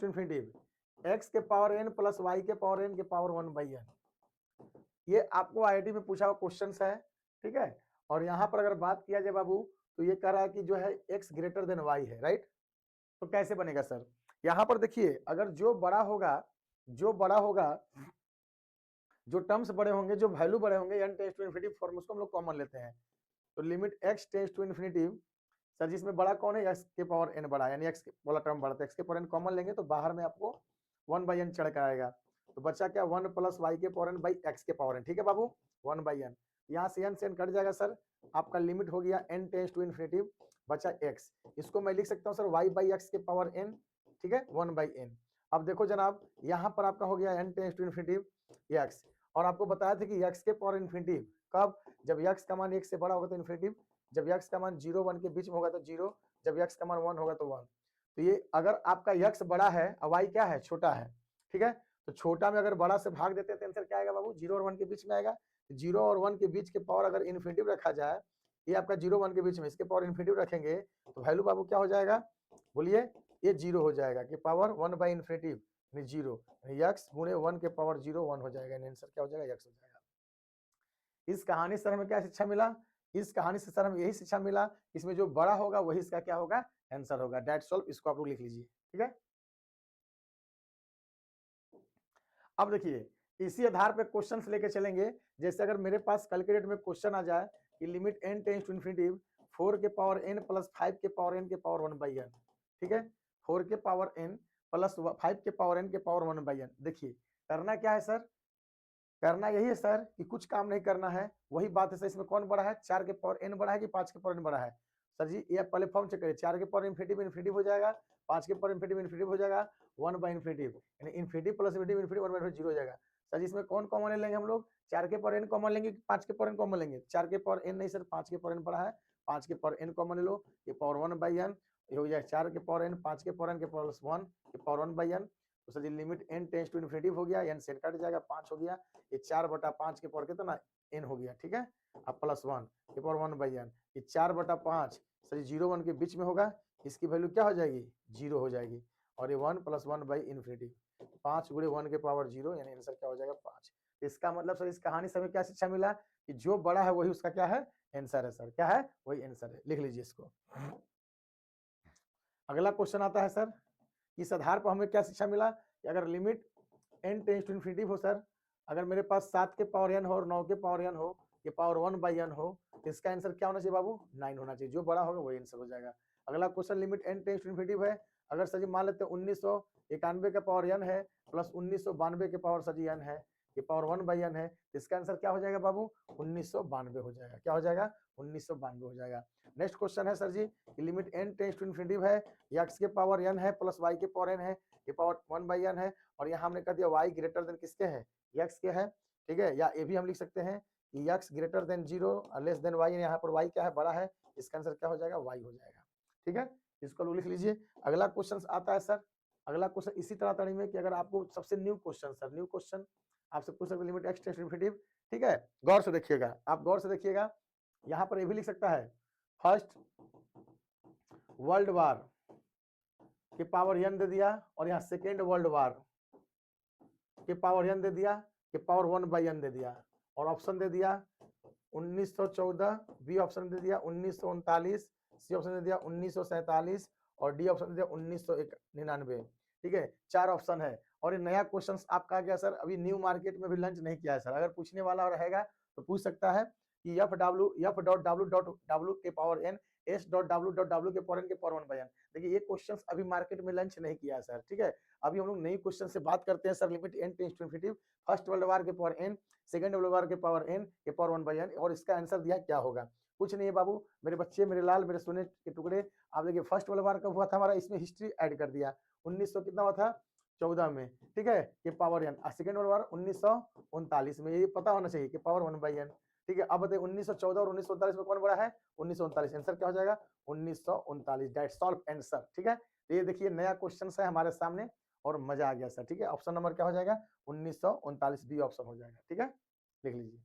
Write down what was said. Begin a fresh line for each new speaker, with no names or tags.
To infinitive x के power N plus Y के power N के पावर 1/n। ये आपको आईआईटी में पूछा हुआ क्वेश्चन है, ठीक है। और यहाँ पर अगर बात किया जाए बाबू, तो ये कह रहा है कि जो है एक्स ग्रेटर देन वाई है, राइट। तो कैसे बनेगा सर? यहाँ पर देखिए, अगर जो बड़ा होगा, जो टर्म्स बड़े होंगे, जो वैल्यू बड़े होंगे, n tends to infinity form, उसको हम लोग कॉमन लेते हैं। तो limit x tends to infinity, sir जिसमें बड़ा कौन है, x के पावर n बड़ा है, यानी x वाला टर्म बड़ा, तो x के पावर n कॉमन लेंगे तो बाहर में आपको 1/n चढ़ कर आएगा। तो बच्चा क्या, 1 प्लस y के पावर n बाई x के पावर n, ठीक है बाबू, 1/n। यहाँ से n कट जाएगा सर, आपका लिमिट हो गया n टेंस टू इन्फिनिटी, बचा x। इसको मैं लिख सकता हूँ सर y बाई एक्स के पावर n, ठीक है, 1/n। अब देखो जनाब, यहाँ पर आपका हो गया n tends to infinity x, और आपको बताया था कि x के पावर इन्फिनिटी कब, जब x का मान 1 से बड़ा होगा तो इन्फिनिटी, जब x का मान 0 1 के बीच में होगा तो 0, जब x का मान 1 होगा तो 1। तो ये अगर आपका x बड़ा है और y क्या है, छोटा है, ठीक है, तो छोटा में अगर बड़ा से भाग देते हैं तो आंसर क्या आएगा बाबू, 0 और 1 के बीच में आएगा। 0 और 1 के बीच के पावर अगर इन्फिनिटी रखा जाए, ये आपका 0 1 के बीच में, इसके पावर इन्फिनिटी रखेंगे तो वैल्यू बाबू क्या हो जाएगा, बोलिए, ये 0 हो जाएगा कि पावर 1/इन्फिनिटी 0, x गुणे 1 के पावर 0 1 हो जाएगा, आंसर क्या हो जाएगा, x हो जाएगा। इस कहानी से हमें क्या शिक्षा मिला, इस कहानी से सर हमें यही शिक्षा मिला, इसमें जो बड़ा होगा वही इसका क्या होगा, आंसर होगा। दैट्स ऑल, इसको आप लोग लिख लीजिए, ठीक है। अब देखिए, इसी आधार पे क्वेश्चंस लेके चलेंगे। जैसे अगर मेरे पास कल के डेट में क्वेश्चन आ जाए कि limit n tends to infinity 4 के पावर n प्लस 5 के पावर n के पावर 1/n, ठीक है, 4 के पावर n प्लस 5 के पावर n के पावर 1/n। देखिए करना क्या है सर, करना यही है सर कि कुछ काम नहीं करना है, वही बात है सर। इसमें कौन बड़ा है, 4 के पावर n बड़ा है कि 5 के पावर n बड़ा है? सर जी ये पहले फॉर्म चेक करिए, 4 के पावर इन्फिनिटी में इन्फिनिटी हो जाएगा, 5 के पावर इन्फिनिटी में इन्फिनिटी हो जाएगा, 1/इन्फिनिटी, यानी इन्फिनिटी प्लस इन्फिनिटी 1/इन्फिनिटी 0 हो जाएगा। सर जी इसमें कौन कॉमन लेंगे हम लोग, 4 के पावर n कॉमन लेंगे, 5 के पावर n कॉमन लेंगे? 4 के पावर n नहीं सर, 5 के पावर n बड़ा है, 5 के पावर n कॉमन ले लो, ये पावर 1/n, ये हो जाएगा 4 के पावर n, 5 के पावर n के प्लस 1 के पावर 1/n। तो सर जी limit n tends to infinity हो गया, n से कट जाएगा, 5 हो गया, ये 4/5 के पावर कितना n हो गया, ठीक है, अब प्लस 1 के पावर 1/n, ये 4/5 सर 0 1 के बीच में होगा, इसकी वैल्यू क्या हो जाएगी, 0 हो जाएगी, और ये 1 प्लस 1/इन्फिनिटी, 5 गुणे 1 के पावर 0, यानी आंसर क्या हो जाएगा 5। इसका मतलब सर इस कहानी से हमें क्या शिक्षा मिला कि जो बड़ा है वही उसका क्या है, आंसर है सर, क्या है, वही आंसर है, लिख लीजिए इसको। अगला क्वेश्चन आता है सर, इस आधार पर हमें क्या शिक्षा मिला कि अगर limit n tends to infinity हो सर, अगर मेरे पास 7 के पावर n हो और 9 के पावर n हो, ये पावर 1/n हो, तो इसका आंसर क्या होना चाहिए बाबू, 9 होना चाहिए, जो बड़ा होगा वही आंसर हो जाएगा। अगला question limit n tends to infinity है, अगर सर जी मान लेते हैं 1991 का पावर n है प्लस 1992 के पावर सर जी n है, ये पावर 1/n है, तो इसका आंसर क्या हो जाएगा बाबू, 1992 हो जाएगा, क्या हो जाएगा, 1992 हो जाएगा। नेक्स्ट क्वेश्चन है सर जी, limit n tends to infinity है, x के पावर n है प्लस y के पावर n है, ये पावर 1/n है, और यहाँ हमने कह दिया y ग्रेटर देन किसके है, x के है, ठीक है, या ये भी हम लिख सकते हैं कि x greater than 0 less than y, यहाँ पर y क्या है, बड़ा है, इसका आंसर क्या हो जाएगा, y हो जाएगा, ठीक है, इसको लोग लिख लीजिए। अगला क्वेश्चन आता है सर, अगला क्वेश्चन इसी तरह तड़ी में कि अगर आपको सबसे new question sir, new question आपसे पूछ सकते limit x tends to infinity, ठीक है, गौर से देखिएगा, आप गौर से देखिएगा, यहाँ पर ये भी लिख सकता है फर्स्ट वर्ल्ड वार के पावर n दे दिया, और यहाँ सेकेंड वर्ल्ड वार के पावर n दे दिया, के पावर 1/n दे दिया, और ऑप्शन दे दिया 1914, बी ऑप्शन दे दिया 1939, सी ऑप्शन दे दिया 1947, और डी ऑप्शन दे दिया 1999, ठीक है, 4 ऑप्शन है। और ये नया क्वेश्चन आपका क्या सर, अभी न्यू मार्केट में भी लॉन्च नहीं किया है सर, अगर पूछने वाला रहेगा तो पूछ सकता है कि f.w के पावर n s.w के पावर n के पावर 1/n। देखिए ये क्वेश्चंस अभी मार्केट में लॉन्च नहीं किया है सर, ठीक है, अभी हम लोग नई क्वेश्चन से बात करते हैं sir. Limit n tends to infinity, first world war के power n, second world war के पावर n के पावर 1/n, और इसका आंसर दिया क्या होगा, कुछ नहीं है बाबू, मेरे बच्चे, मेरे लाल, मेरे सोने के टुकड़े। आप देखिए फर्स्ट वर्ल्ड वार कब हुआ था हमारा, इसमें हिस्ट्री ऐड कर दिया, 1900 कितना हुआ था, 14 में, ठीक है, ये पावर n, सेकंड वर्ल्ड वार 1939 में, ये पता होना चाहिए कि पावर 1/n, ठीक है। अब बताइए 1914 और 1939 में कौन बड़ा है, 1939, आंसर क्या हो जाएगा, 1939, दैट्स ऑल आंसर, ठीक है। तो ये देखिए नया क्वेश्चन है हमारे सामने और मजा आ गया सर, ठीक है। ऑप्शन नंबर क्या हो जाएगा, 1939 बी ऑप्शन हो जाएगा, ठीक है, लिख लीजिए।